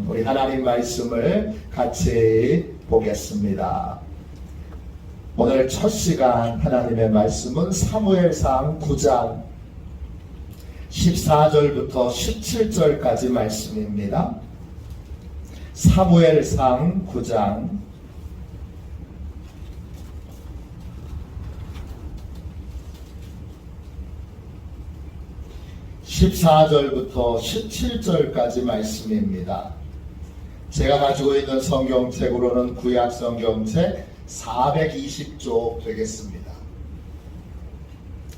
우리 하나님 말씀을 같이 보겠습니다. 오늘 첫 시간 하나님의 말씀은 사무엘상 9장 14절부터 17절까지 말씀입니다. 사무엘상 9장 14절부터 17절까지 말씀입니다. 제가 가지고 있는 성경책으로는 구약 성경책 420쪽 되겠습니다.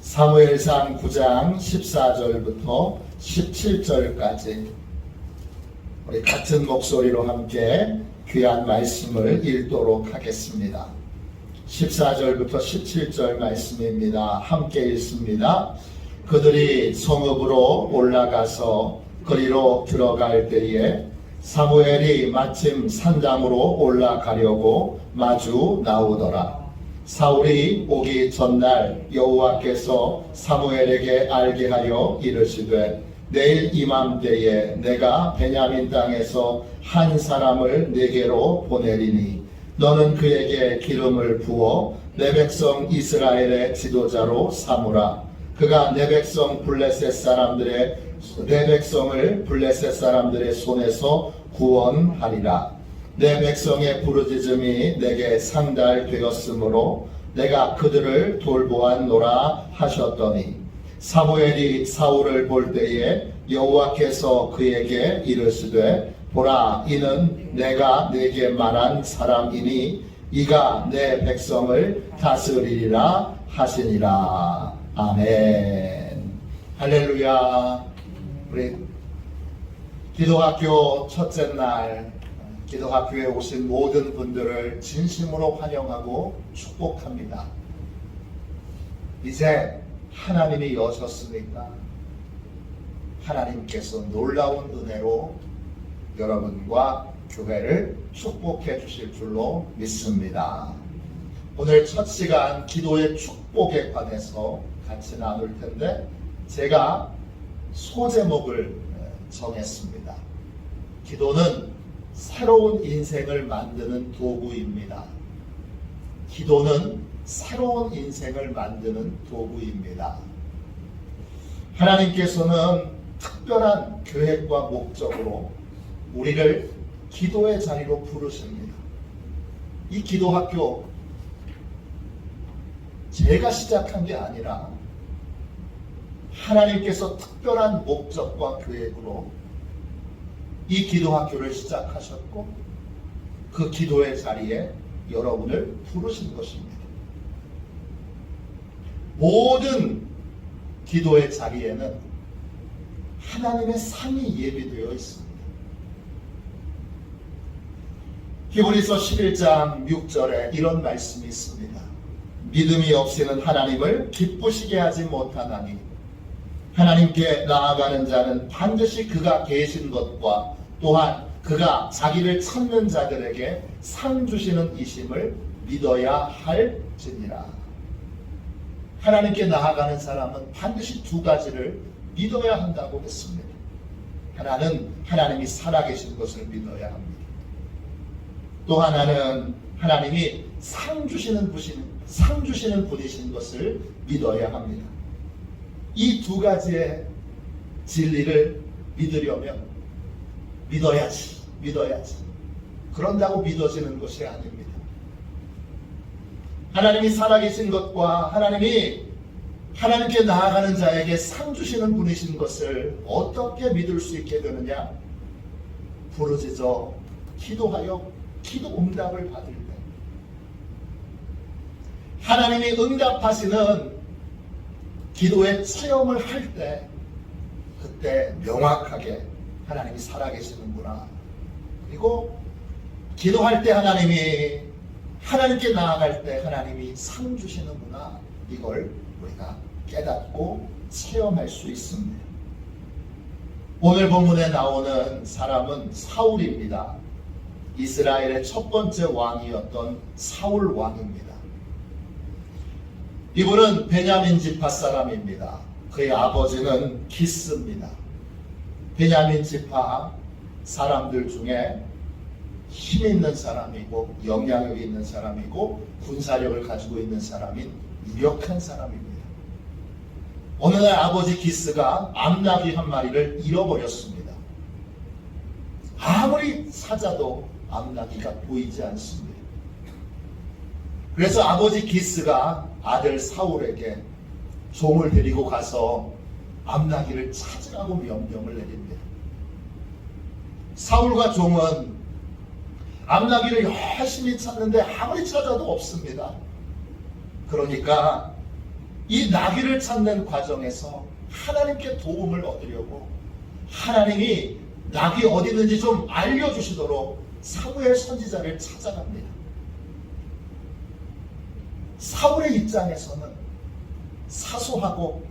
사무엘상 9장 14절부터 17절까지 우리 같은 목소리로 함께 귀한 말씀을 읽도록 하겠습니다. 14절부터 17절 말씀입니다. 함께 읽습니다. 그들이 성읍으로 올라가서 거리로 들어갈 때에 사무엘이 마침 산장으로 올라가려고 마주 나오더라. 사울이 오기 전날 여호와께서 사무엘에게 알게 하여 이르시되 내일 이맘때에 내가 베냐민 땅에서 한 사람을 네게로 보내리니 너는 그에게 기름을 부어 내 백성 이스라엘의 지도자로 삼으라. 그가 내 백성을 블레셋 사람들의 손에서 구원하리라. 내 백성의 부르짖음이 내게 상달되었으므로 내가 그들을 돌보았노라 하셨더니 사무엘이 사울을 볼 때에 여호와께서 그에게 이르시되 보라, 이는 내가 네게 말한 사람이니 이가 내 백성을 다스리리라 하시니라. 아멘. 할렐루야. 우리 기도학교 첫째 날 기도학교에 오신 모든 분들을 진심으로 환영하고 축복합니다. 이제 하나님이 여셨으니까 하나님께서 놀라운 은혜로 여러분과 교회를 축복해 주실 줄로 믿습니다. 오늘 첫 시간 기도의 축복에 관해서 같이 나눌 텐데 제가 소제목을 정했습니다. 기도는 새로운 인생을 만드는 도구입니다. 기도는 새로운 인생을 만드는 도구입니다. 하나님께서는 특별한 계획과 목적으로 우리를 기도의 자리로 부르십니다. 이 기도학교 제가 시작한 게 아니라 하나님께서 특별한 목적과 계획으로 이 기도학교를 시작하셨고 그 기도의 자리에 여러분을 부르신 것입니다. 모든 기도의 자리에는 하나님의 삶이 예비되어 있습니다. 히브리서 11장 6절에 이런 말씀이 있습니다. 믿음이 없이는 하나님을 기쁘시게 하지 못하나니 하나님께 나아가는 자는 반드시 그가 계신 것과 또한 그가 자기를 찾는 자들에게 상 주시는 이심을 믿어야 할지니라. 하나님께 나아가는 사람은 반드시 두 가지를 믿어야 한다고 했습니다. 하나는 하나님이 살아계신 것을 믿어야 합니다. 또 하나는 하나님이 상 주시는 분이신 것을 믿어야 합니다. 이 두 가지의 진리를 믿으려면 믿어야지. 그런다고 믿어지는 것이 아닙니다. 하나님이 살아계신 것과 하나님께 나아가는 자에게 상 주시는 분이신 것을 어떻게 믿을 수 있게 되느냐? 부르짖어 기도하여 기도 응답을 받을 때, 하나님이 응답하시는 기도의 체험을 할 때, 그때 명확하게 하나님이 살아계시는구나. 그리고 기도할 때 하나님께 나아갈 때 하나님이 상 주시는구나. 이걸 우리가 깨닫고 체험할 수 있습니다. 오늘 본문에 나오는 사람은 사울입니다. 이스라엘의 첫 번째 왕이었던 사울 왕입니다. 이분은 베냐민 지파 사람입니다. 그의 아버지는 기스입니다. 베냐민 지파 사람들 중에 힘 있는 사람이고 영향력 있는 사람이고 군사력을 가지고 있는 사람인 유력한 사람입니다. 어느 날 아버지 기스가 암나귀 한 마리를 잃어버렸습니다. 아무리 찾아도 암나귀가 보이지 않습니다. 그래서 아버지 기스가 아들 사울에게 종을 데리고 가서 암나귀를 찾으라고 명령을 내립니다. 사울과 종은 암나귀를 열심히 찾는데 아무리 찾아도 없습니다. 그러니까 이 나귀를 찾는 과정에서 하나님께 도움을 얻으려고 하나님이 나귀 어디 있는지 좀 알려주시도록 사무엘 선지자를 찾아갑니다. 사울의 입장에서는 사소하고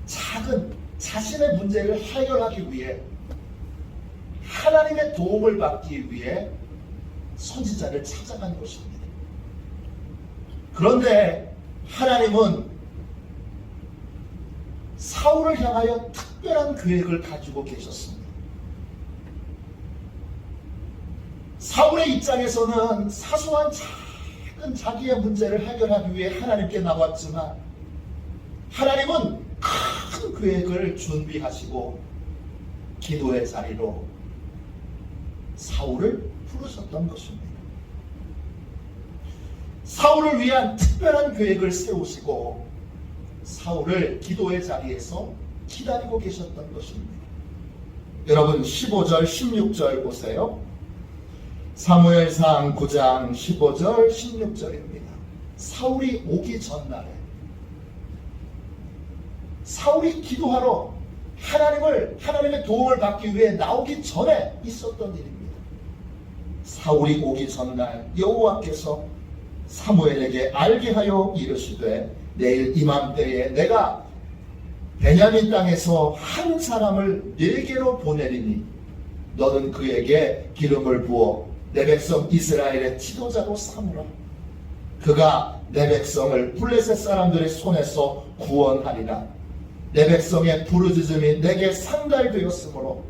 작은 자신의 문제를 해결하기 위해 하나님의 도움을 받기 위해 선지자를 찾아간 것입니다. 그런데 하나님은 사울을 향하여 특별한 계획을 가지고 계셨습니다. 사울의 입장에서는 사소한 작은 자기의 문제를 해결하기 위해 하나님께 나왔지만 하나님은 큰 계획을 준비하시고 기도의 자리로 사울을 부르셨던 것입니다. 사울을 위한 특별한 계획을 세우시고 사울을 기도의 자리에서 기다리고 계셨던 것입니다. 여러분 15절 16절 보세요. 사무엘상 9장 15절 16절입니다. 사울이 오기 전날에 사울이 기도하러 하나님의 도움을 받기 위해 나오기 전에 있었던 일입니다. 사울이 오기 전날 여호와께서 사무엘에게 알게 하여 이르시되 내일 이맘때에 내가 베냐민 땅에서 한 사람을 네게로 보내리니 너는 그에게 기름을 부어 내 백성 이스라엘의 지도자로 삼으라. 그가 내 백성을 블레셋 사람들의 손에서 구원하리라. 내 백성의 부르짖음이 내게 상달되었으므로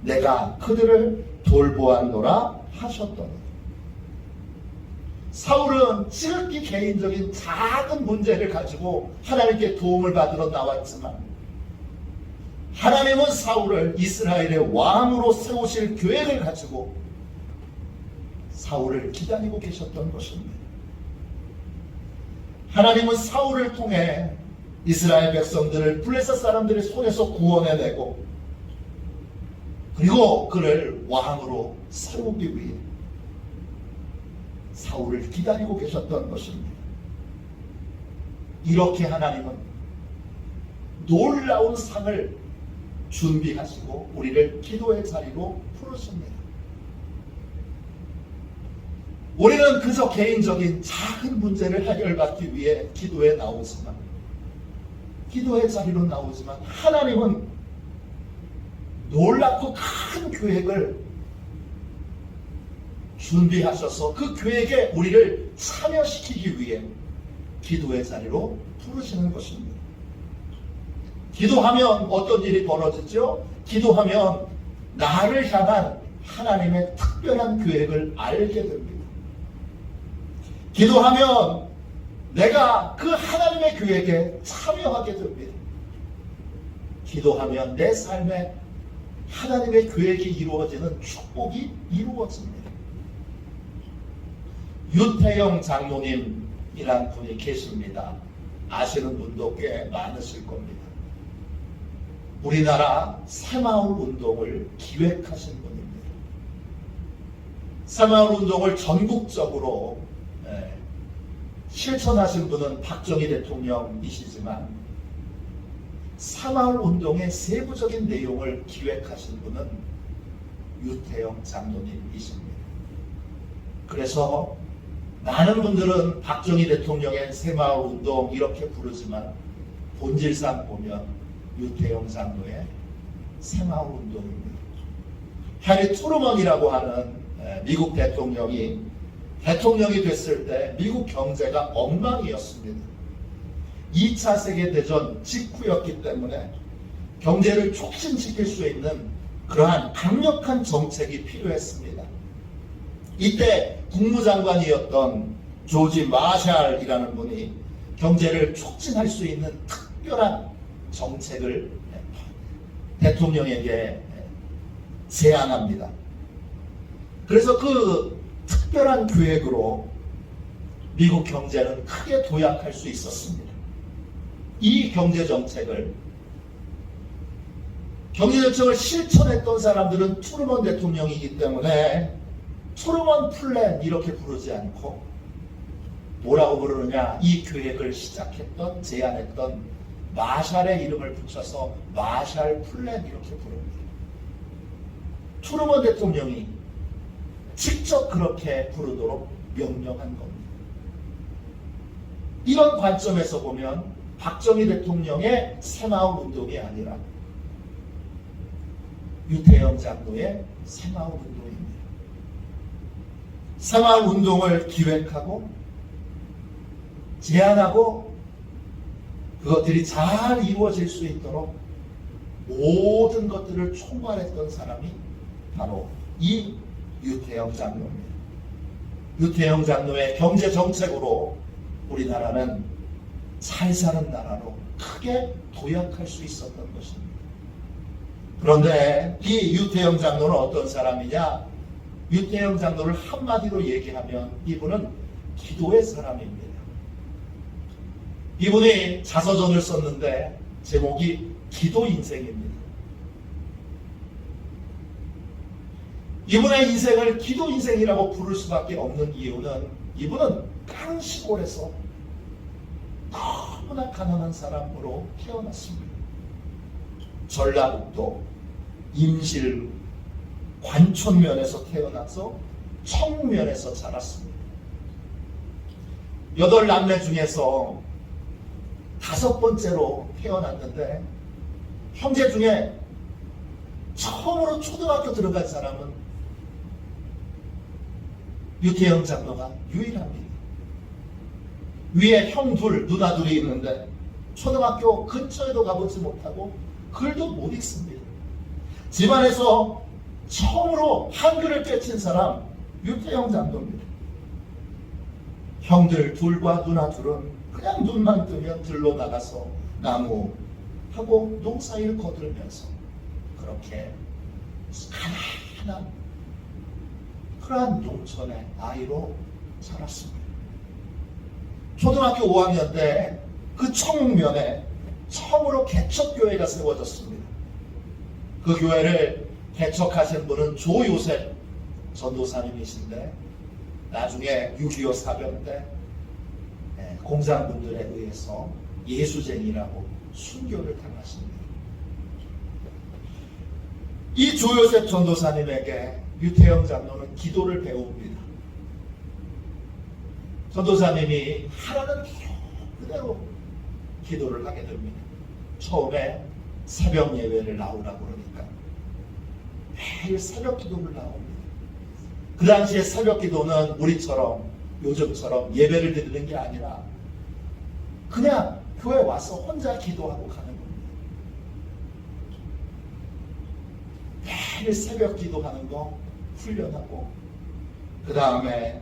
내가 그들을 돌보았노라 하셨더니 사울은 지극히 개인적인 작은 문제를 가지고 하나님께 도움을 받으러 나왔지만 하나님은 사울을 이스라엘의 왕으로 세우실 계획을 가지고 사울을 기다리고 계셨던 것입니다. 하나님은 사울을 통해 이스라엘 백성들을 블레셋 사람들의 손에서 구원해내고 그리고 그를 왕으로 세우기 위해 사울을 기다리고 계셨던 것입니다. 이렇게 하나님은 놀라운 상을 준비하시고 우리를 기도의 자리로 부르십니다. 우리는 그저 개인적인 작은 문제를 해결받기 위해 기도에 나오지만 기도의 자리로 나오지만 하나님은 놀랍고 큰 계획을 준비하셔서 그 계획에 우리를 참여시키기 위해 기도의 자리로 부르시는 것입니다. 기도하면 어떤 일이 벌어지죠? 기도하면 나를 향한 하나님의 특별한 계획을 알게 됩니다. 기도하면 내가 그 하나님의 계획에 참여하게 됩니다. 기도하면 내 삶에 하나님의 계획이 이루어지는 축복이 이루어집니다. 유태영 장로님이란 분이 계십니다. 아시는 분도 꽤 많으실 겁니다. 우리나라 새마을 운동을 기획하신 분입니다. 새마을 운동을 전국적으로 실천하신 분은 박정희 대통령이시지만 새마을 운동의 세부적인 내용을 기획하신 분은 유태영 장로님이십니다. 그래서 많은 분들은 박정희 대통령의 새마을 운동 이렇게 부르지만 본질상 보면 유태영 장로의 새마을 운동입니다. 해리 트루먼이라고 하는 미국 대통령이 됐을 때 미국 경제가 엉망이었습니다. 2차 세계대전 직후였기 때문에 경제를 촉진시킬 수 있는 그러한 강력한 정책이 필요했습니다. 이때 국무장관이었던 조지 마샬이라는 분이 경제를 촉진할 수 있는 특별한 정책을 대통령에게 제안합니다. 그래서 그 특별한 계획으로 미국 경제는 크게 도약할 수 있었습니다. 이 경제정책을 실천했던 사람들은 트루먼 대통령이기 때문에 트루먼 플랜 이렇게 부르지 않고 뭐라고 부르느냐, 이 계획을 시작했던, 제안했던 마샬의 이름을 붙여서 마샬 플랜 이렇게 부릅니다. 트루먼 대통령이 직접 그렇게 부르도록 명령한 겁니다. 이런 관점에서 보면 박정희 대통령의 새마을 운동이 아니라 유태영 장로의 새마을 운동입니다. 새마을 운동을 기획하고 제안하고 그것들이 잘 이루어질 수 있도록 모든 것들을 총괄했던 사람이 바로 이 유태영 장로입니다. 유태영 장로의 경제 정책으로 우리나라는 잘 사는 나라로 크게 도약할 수 있었던 것입니다. 그런데 이 유태영 장로는 어떤 사람이냐? 유태영 장로를 한마디로 얘기하면 이분은 기도의 사람입니다. 이분이 자서전을 썼는데 제목이 기도 인생입니다. 이분의 인생을 기도 인생이라고 부를 수밖에 없는 이유는 이분은 깡 시골에서 너무나 가난한 사람으로 태어났습니다. 전라북도 임실 관촌면에서 태어나서 청면에서 자랐습니다. 8남매 중에서 5번째로 태어났는데 형제 중에 처음으로 초등학교 들어간 사람은 유태영 장로가 유일합니다. 위에 형 둘, 누나 둘이 있는데 초등학교 근처에도 가보지 못하고 글도 못 읽습니다. 집안에서 처음으로 한글을 깨친 사람 유태영 장로입니다. 형들 둘과 누나 둘은 그냥 눈만 뜨면 들로 나가서 나무하고 농사일 거들면서 그렇게 가난한 그러한 농촌의 아이로 자랐습니다. 초등학교 5학년 때 그 청면에 처음으로 개척교회가 세워졌습니다. 그 교회를 개척하신 분은 조요셉 전도사님이신데 나중에 6.25 사변 때 공장분들에 의해서 예수쟁이라고 순교를 당하십니다. 이 조요셉 전도사님에게 유태영 장로는 기도를 배웁니다. 전도사님이 하라는 그대로 기도를 하게 됩니다. 처음에 새벽 예배를 나오라고 그러니까 매일 새벽 기도를 나옵니다. 그 당시에 새벽 기도는 우리처럼 요즘처럼 예배를 드리는 게 아니라 그냥 교회 와서 혼자 기도하고 가는 겁니다. 매일 새벽 기도하는 거 훈련하고 그 다음에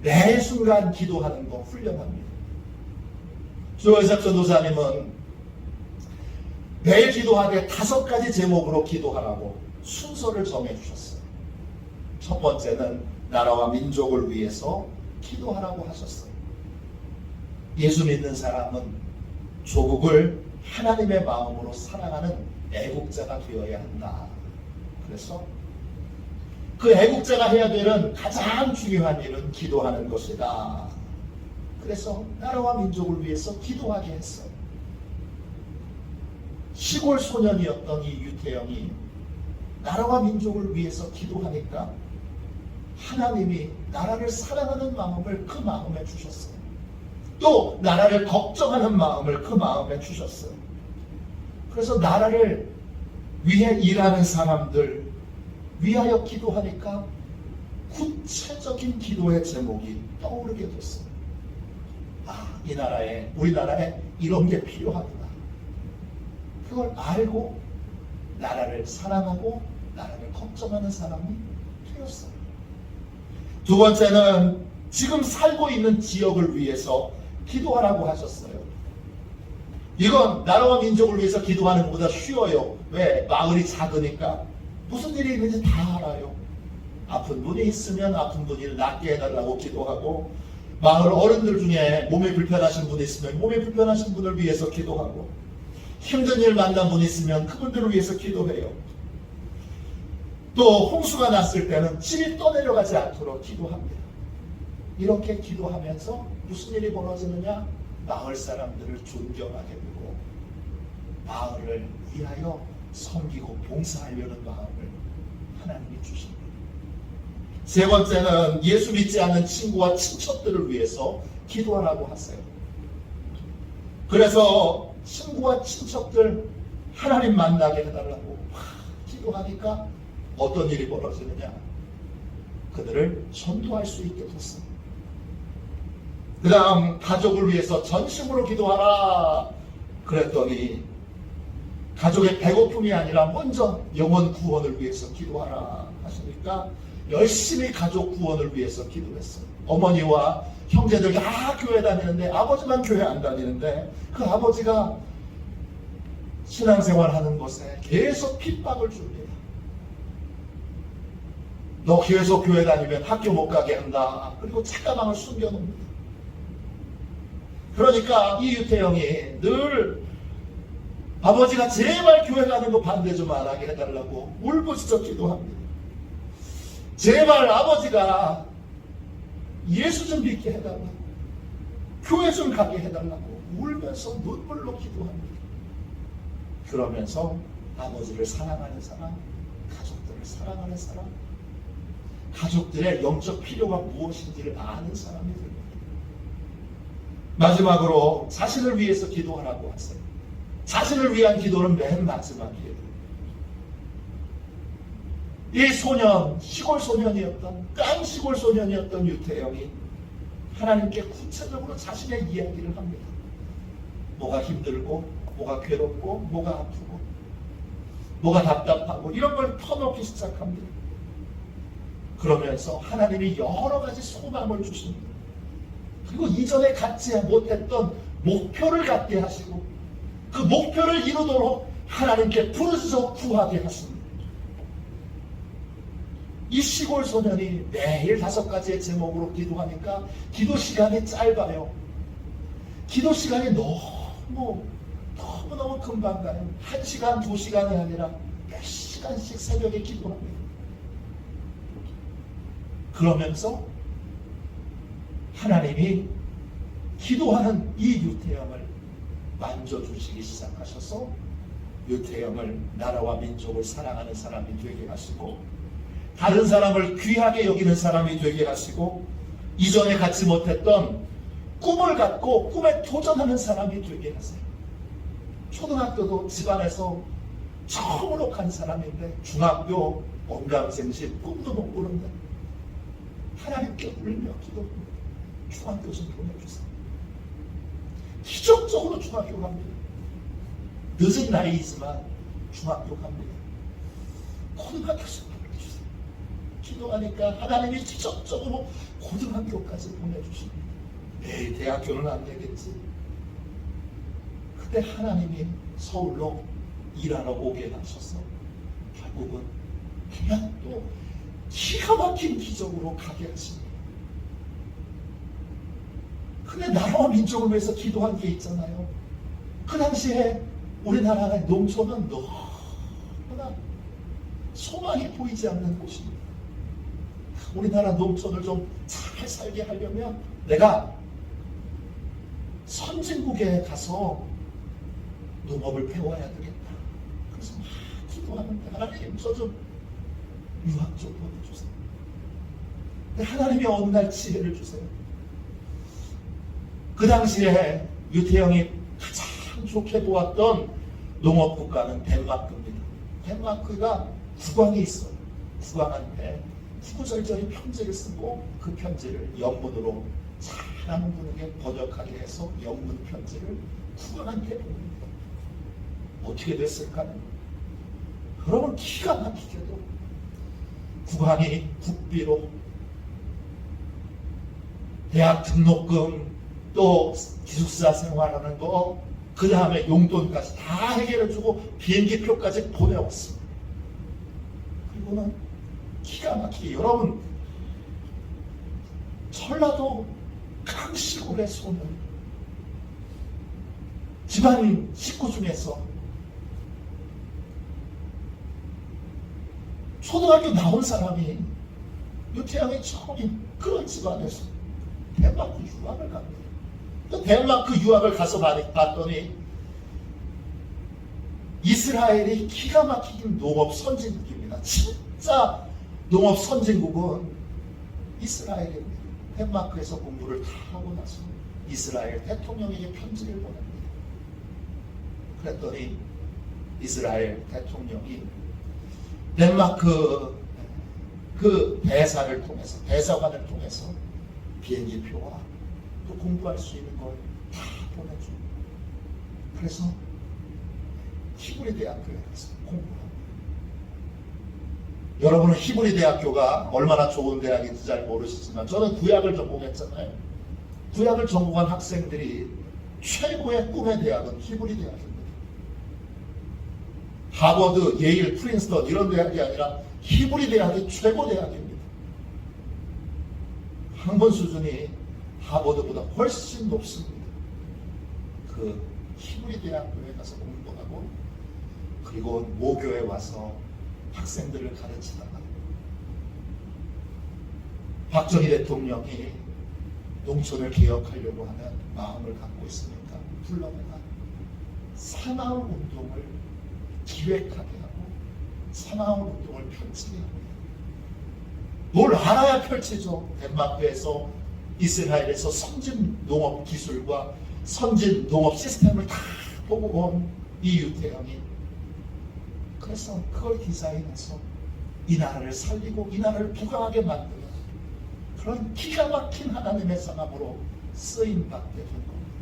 매 순간 기도하는 거 훈련합니다. 조요셉 전도사님은 매일 기도하되 5가지 제목으로 기도하라고 순서를 정해주셨어요. 첫 번째는 나라와 민족을 위해서 기도하라고 하셨어요. 예수 믿는 사람은 조국을 하나님의 마음으로 사랑하는 애국자가 되어야 한다. 그래서 그 애국자가 해야 되는 가장 중요한 일은 기도하는 것이다. 그래서 나라와 민족을 위해서 기도하게 했어요. 시골 소년이었던 이 유태영이 나라와 민족을 위해서 기도하니까 하나님이 나라를 사랑하는 마음을 그 마음에 주셨어요. 또 나라를 걱정하는 마음을 그 마음에 주셨어요. 그래서 나라를 위해 일하는 사람들 위하여 기도하니까 구체적인 기도의 제목이 떠오르게 됐어요. 이 나라에, 우리나라에 이런 게 필요하구나. 그걸 알고 나라를 사랑하고 나라를 걱정하는 사람이 되었어요. 두 번째는 지금 살고 있는 지역을 위해서 기도하라고 하셨어요. 이건 나라와 민족을 위해서 기도하는 것보다 쉬워요. 왜? 마을이 작으니까 무슨 일이 있는지 다 알아요. 아픈 분이 있으면 아픈 분을 낫게 해달라고 기도하고, 마을 어른들 중에 몸이 불편하신 분이 있으면 몸이 불편하신 분을 위해서 기도하고, 힘든 일 만난 분이 있으면 그분들을 위해서 기도해요. 또 홍수가 났을 때는 집이 떠내려가지 않도록 기도합니다. 이렇게 기도하면서 무슨 일이 벌어지느냐? 마을 사람들을 존경하게 되고 마을을 위하여 섬기고 봉사하려는 마음을 하나님이 주십니다. 세 번째는 예수 믿지 않는 친구와 친척들을 위해서 기도하라고 하세요. 그래서 친구와 친척들 하나님 만나게 해달라고 기도하니까 어떤 일이 벌어지느냐? 그들을 전도할 수 있게 됐습니다. 그 다음 가족을 위해서 전심으로 기도하라 그랬더니 가족의 배고픔이 아니라 먼저 영혼 구원을 위해서 기도하라 하시니까 열심히 가족 구원을 위해서 기도했어요. 어머니와 형제들 다 교회 다니는데 아버지만 교회 안 다니는데 그 아버지가 신앙생활하는 것에 계속 핍박을 줍니다. 너 계속 교회 다니면 학교 못 가게 한다. 그리고 책가방을 숨겨놓습니다. 그러니까 이 유태영이 늘 아버지가 제발 교회 가는 거 반대 좀 안 하게 해달라고 울부짖어 기도합니다. 제발 아버지가 예수 좀 믿게 해달라고, 교회 좀 가게 해달라고 울면서 눈물로 기도합니다. 그러면서 아버지를 사랑하는 사람, 가족들을 사랑하는 사람, 가족들의 영적 필요가 무엇인지를 아는 사람이 됩니다. 마지막으로 자신을 위해서 기도하라고 하세요. 자신을 위한 기도는 맨 마지막이에요. 이 소년, 시골 소년이었던, 깡 시골 소년이었던 유태영이 하나님께 구체적으로 자신의 이야기를 합니다. 뭐가 힘들고, 뭐가 괴롭고, 뭐가 아프고, 뭐가 답답하고, 이런 걸 터놓기 시작합니다. 그러면서 하나님이 여러 가지 소망을 주십니다. 그리고 이전에 갖지 못했던 목표를 갖게 하시고 그 목표를 이루도록 하나님께 부르짖어 구하게 하십니다. 이 시골 소년이 매일 5가지의 제목으로 기도하니까 기도 시간이 짧아요. 기도 시간이 너무너무 금방 가요. 1시간, 2시간이 아니라 몇 시간씩 새벽에 기도합니다. 그러면서 하나님이 기도하는 이 유태영을 만져주시기 시작하셔서 유태영을 나라와 민족을 사랑하는 사람이 되게 하시고 다른 사람을 귀하게 여기는 사람이 되게 하시고 이전에 갖지 못했던 꿈을 갖고 꿈에 도전하는 사람이 되게 하세요. 초등학교도 집안에서 처음으로 간 사람인데 중학교 언감생심 꿈도 못 꾸는데 하나님께 울며 기도합니다. 중학교 좀 보내주세요. 기적적으로 중학교 갑니다. 늦은 나이이지만 중학교 갑니다. 고등학교 좀 보내주세요. 기도하니까 하나님이 기적적으로 고등학교까지 보내주십니다. 에이, 대학교는 안 되겠지. 그때 하나님이 서울로 일하러 오게 하셔서 결국은 그냥 또 기가 막힌 기적으로 가게 하십니다. 근데 나라와 민족을 위해서 기도한 게 있잖아요. 그 당시에 우리나라의 농촌은 너무나 소망이 보이지 않는 곳입니다. 우리나라 농촌을 좀 잘 살게 하려면 내가 선진국에 가서 농업을 배워야 되겠다. 그래서 막 기도하는데 하나님 저 좀 유학 좀 보내주세요. 하나님이 어느 날 지혜를 주세요. 그 당시에 유태영이 가장 좋게 보았던 농업국가는 덴마크입니다. 덴마크가 국왕이 있어요. 국왕한테 구구절절히 편지를 쓰고 그 편지를 영문으로 잘하는 분에게 번역하게 해서 영문 편지를 국왕한테 보냅니다. 어떻게 됐을까요? 여러분 기가 막히게도 국왕이 국비로 대학 등록금 또 기숙사 생활하는 거 그 다음에 용돈까지 다 해결해주고 비행기표까지 보내왔습니다. 그리고는 기가 막히게 여러분 전라도 강시골의 소년 집안 식구 중에서 초등학교 나온 사람이 유태양의 처음인 그런 집안에서 덴마크 유학을 갑니다. 덴마크 유학을 가서 봤더니 이스라엘이 기가 막히긴 농업 선진국입니다. 진짜 농업 선진국은 이스라엘입니다. 덴마크에서 공부를 다 하고 나서 이스라엘 대통령에게 편지를 보냅니다. 그랬더니 이스라엘 대통령이 덴마크 그 대사를 통해서 대사관을 통해서 비행기표와 또 공부할 수 있는 걸 다 보내줘. 그래서 히브리 대학교에 가서 공부합니다. 여러분은 히브리 대학교가 얼마나 좋은 대학인지 잘 모르시지만 저는 구약을 전공했잖아요. 구약을 전공한 학생들이 최고의 꿈의 대학은 히브리 대학입니다. 하버드, 예일, 프린스턴 이런 대학이 아니라 히브리 대학이 최고 대학입니다. 학문 수준이 하버드보다 훨씬 높습니다. 그 히브리 대학교에 가서 공부하고 그리고 모교에 와서 학생들을 가르치다가 박정희 대통령이 농촌을 개혁하려고 하는 마음을 갖고 있으니까 불러내가 새마을 운동을 기획하게 하고 새마을 운동을 펼치게 합니다. 뭘 알아야 펼치죠. 덴마크에서 이스라엘에서 선진 농업 기술과 선진 농업 시스템을 다 보고 온 이 유태영이 그래서 그걸 디자인해서 이 나라를 살리고 이 나라를 부강하게 만드는 그런 기가 막힌 하나님의 사람으로 쓰임받게 된 겁니다.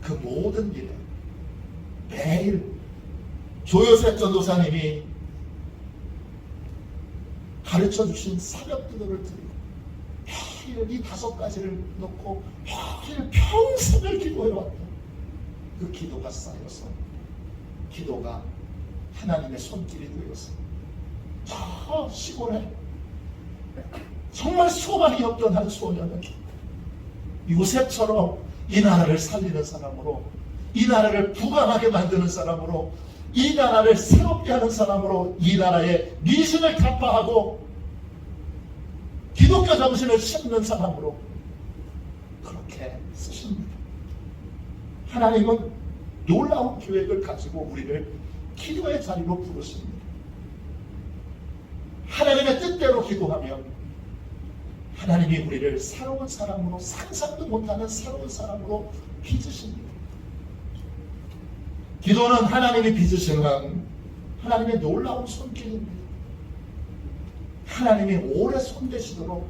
그 모든 일에 매일 조요셉 전도사님이 가르쳐주신 사벽기도를 드리고 매일 이 5가지를 놓고 매일 평생을 기도해왔다. 그 기도가 쌓여서 기도가 하나님의 손길이 되어서 저 시골에 정말 소망이 없던 한 소년은 요셉처럼 이 나라를 살리는 사람으로 이 나라를 부강하게 만드는 사람으로 이 나라를 새롭게 하는 사람으로 이 나라의 미신을 타파하고 기독교 정신을 심는 사람으로 그렇게 쓰십니다. 하나님은 놀라운 계획을 가지고 우리를 기도의 자리로 부르십니다. 하나님의 뜻대로 기도하면 하나님이 우리를 새로운 사람으로 상상도 못하는 새로운 사람으로 빚으십니다. 기도는 하나님이 빚으시는 하나님의 놀라운 손길입니다. 하나님이 오래 손대시도록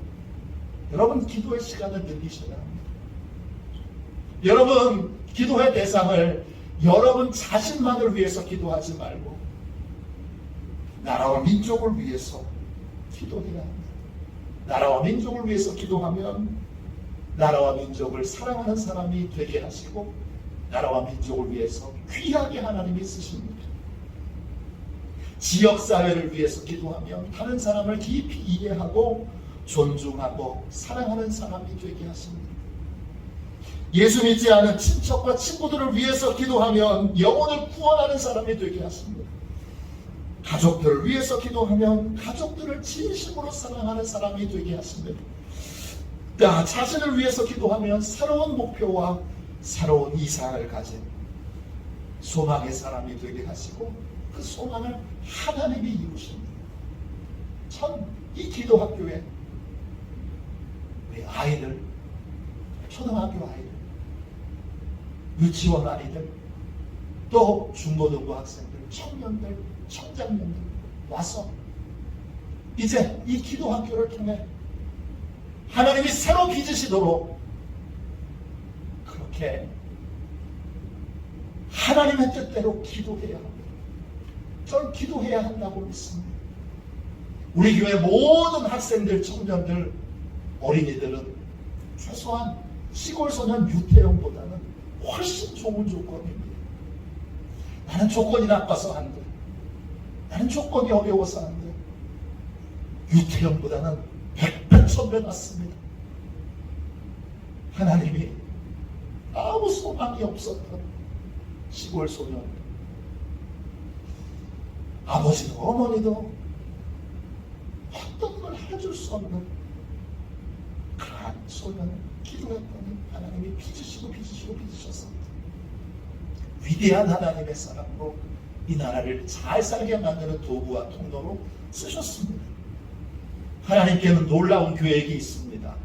여러분 기도의 시간을 늘리셔야 합니다. 여러분 기도의 대상을 여러분 자신만을 위해서 기도하지 말고 나라와 민족을 위해서 기도해야 합니다. 나라와 민족을 위해서 기도하면 나라와 민족을 사랑하는 사람이 되게 하시고 나라와 민족을 위해서 귀하게 하나님이 쓰십니다. 지역사회를 위해서 기도하면 다른 사람을 깊이 이해하고 존중하고 사랑하는 사람이 되게 하십니다. 예수 믿지 않은 친척과 친구들을 위해서 기도하면 영혼을 구원하는 사람이 되게 하십니다. 가족들을 위해서 기도하면 가족들을 진심으로 사랑하는 사람이 되게 하십니다. 나 자신을 위해서 기도하면 새로운 목표와 새로운 이상을 가진 소망의 사람이 되게 하시고 그 소망을 하나님이 이루십니다. 전 이 기도학교에 우리 아이들, 초등학교 아이들, 유치원 아이들, 또 중고등부 학생들, 청년들, 청장년들 와서 이제 이 기도학교를 통해 하나님이 새로 빚으시도록 그렇게 하나님의 뜻대로 기도해야 합니다. 저는 기도해야 한다고 믿습니다. 우리 교회 모든 학생들, 청년들, 어린이들은 최소한 시골 소년 유태형보다는 훨씬 좋은 조건입니다. 나는 조건이 나빠서 안 돼. 나는 조건이 어려워서 안 돼. 유태형보다는 100배, 1000배 낫습니다. 하나님이 아무 소망이 없었던 시골 소년, 아버지도 어머니도 어떤 걸 해줄 수 없는 그러한 소년을 기도했더니 하나님이 빚으셨습니다. 위대한 하나님의 사랑으로 이 나라를 잘 살게 만드는 도구와 통로로 쓰셨습니다. 하나님께는 놀라운 계획이 있습니다.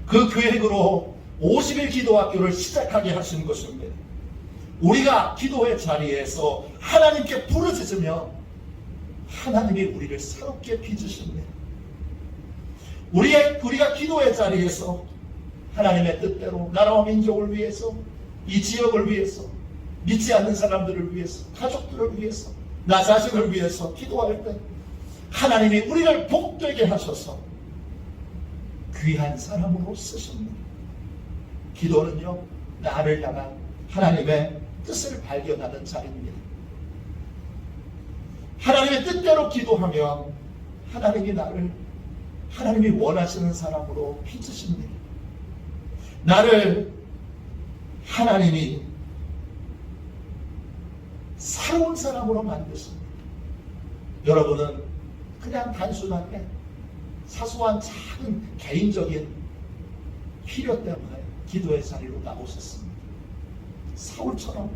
그 계획으로 50일 기도학교를 시작하게 하신 것입니다. 우리가 기도의 자리에서 하나님께 부르짖으며 하나님이 우리를 새롭게 빚으십니다. 우리가 기도의 자리에서 하나님의 뜻대로 나라와 민족을 위해서, 이 지역을 위해서, 믿지 않는 사람들을 위해서, 가족들을 위해서, 나 자신을 위해서 기도할 때 하나님이 우리를 복되게 하셔서 귀한 사람으로 쓰십니다. 기도는요, 나를 향한 하나님의 뜻을 발견하는 자리입니다. 하나님의 뜻대로 기도하면 하나님이 원하시는 사람으로 빚으십니다. 나를 하나님이 새로운 사람으로 만드십니다. 여러분은 그냥 단순하게 사소한 작은 개인적인 필요 때문에 기도의 자리로 나오셨습니다. 사울처럼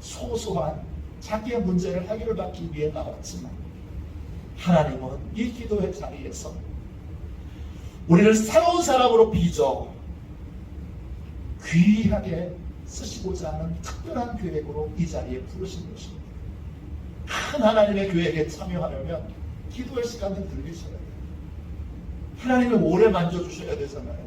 소소한 자기의 문제를 해결받기 위해 나왔지만 하나님은 이 기도의 자리에서 우리를 새로운 사람으로 빚어 귀하게 쓰시고자 하는 특별한 계획으로 이 자리에 부르신 것입니다. 큰 하나님의 계획에 참여하려면 기도의 시간을 늘리셔야 돼요. 하나님을 오래 만져주셔야 되잖아요.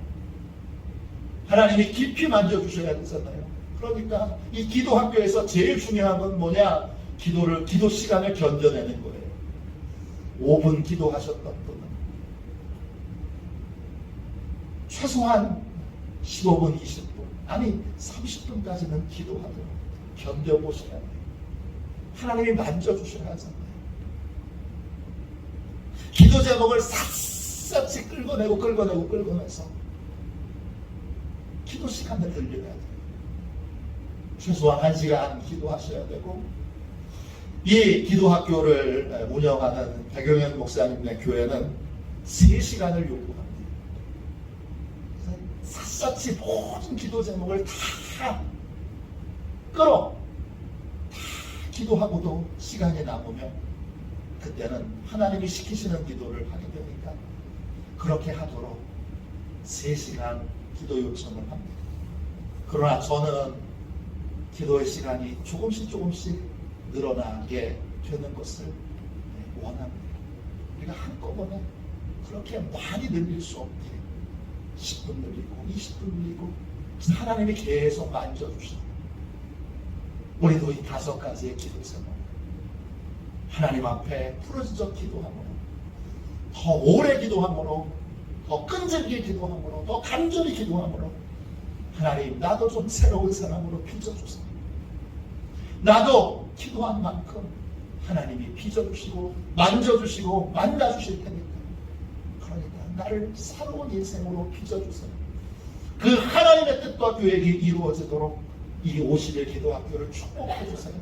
하나님이 깊이 만져주셔야 되잖아요. 그러니까 이 기도학교에서 제일 중요한 건 뭐냐? 기도 시간을 견뎌내는 거예요. 5분 기도하셨던 분은 최소한 15분, 20분, 아니 30분까지는 기도하도록 견뎌보셔야 돼요. 하나님이 만져주셔야 하잖아요. 기도 제목을 샅샅이 끌어내서 기도 시간을 늘려야 돼요. 최소한 1시간 기도하셔야 되고, 이 기도학교를 운영하는 백영현 목사님의 교회는 3시간을 요구합니다. 샅샅이 모든 기도 제목을 다 기도하고도 시간이 남으면 그때는 하나님이 시키시는 기도를 하게 되니까 그렇게 하도록 3시간 기도 요청을 합니다. 그러나 저는 기도의 시간이 조금씩 늘어나게 되는 것을 원합니다. 우리가 한꺼번에 그렇게 많이 늘릴 수 없게 10분 늘리고 20분 늘리고 하나님이 계속 만져주시고, 우리도 이 5가지의 기도 제목 하나님 앞에 부르짖어 기도함으로, 더 오래 기도함으로, 더 끈질기게 기도함으로, 더 간절히 기도함으로 하나님, 나도 좀 새로운 사람으로 빚어주세요. 나도 기도한 만큼 하나님이 빚어주시고 만져주시고 만나주실 테니까, 그러니까 나를 새로운 인생으로 빚어주세요. 그 하나님의 뜻과 계획이 이루어지도록 이 50일 기도학교를 축복해주세요.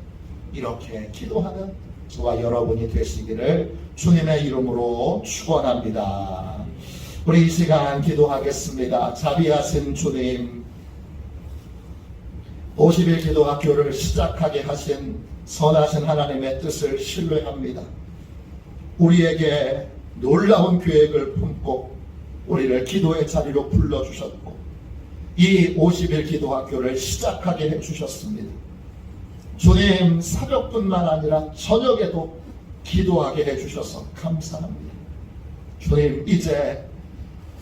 이렇게 기도하는 저와 여러분이 되시기를 주님의 이름으로 축원합니다. 우리 이 시간 기도하겠습니다. 자비하신 주님, 50일 기도학교를 시작하게 하신 선하신 하나님의 뜻을 신뢰합니다. 우리에게 놀라운 계획을 품고 우리를 기도의 자리로 불러주셨고, 이 50일 기도학교를 시작하게 해주셨습니다. 주님, 새벽뿐만 아니라 저녁에도 기도하게 해주셔서 감사합니다. 주님, 이제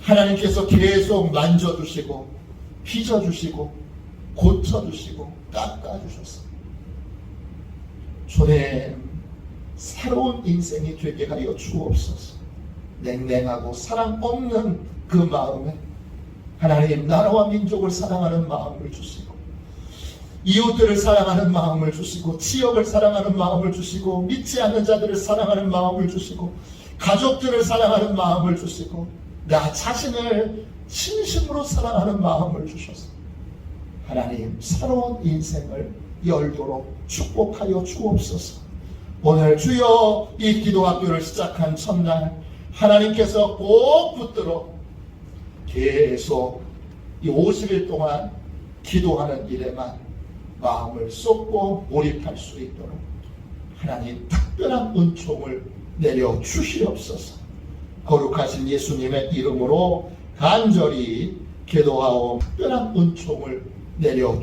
하나님께서 계속 만져주시고 빚어주시고 고쳐주시고 깎아주셨습니다. 주님, 새로운 인생이 되게 하여 주옵소서. 냉랭하고 사랑 없는 그 마음에 하나님 나라와 민족을 사랑하는 마음을 주시고 이웃들을 사랑하는 마음을 주시고 지역을 사랑하는 마음을 주시고 믿지 않는 자들을 사랑하는 마음을 주시고 가족들을 사랑하는 마음을 주시고 나 자신을 진심으로 사랑하는 마음을 주셔서 하나님 새로운 인생을 열도록 축복하여 주옵소서. 오늘 주여 이 기도학교를 시작한 첫날 하나님께서 꼭 붙들어 계속 이 50일 동안 기도하는 일에만 마음을 쏟고 몰입할 수 있도록 하나님 특별한 은총을 내려 주시옵소서. 거룩하신 예수님의 이름으로 간절히 기도하오 특별한 은총을 내려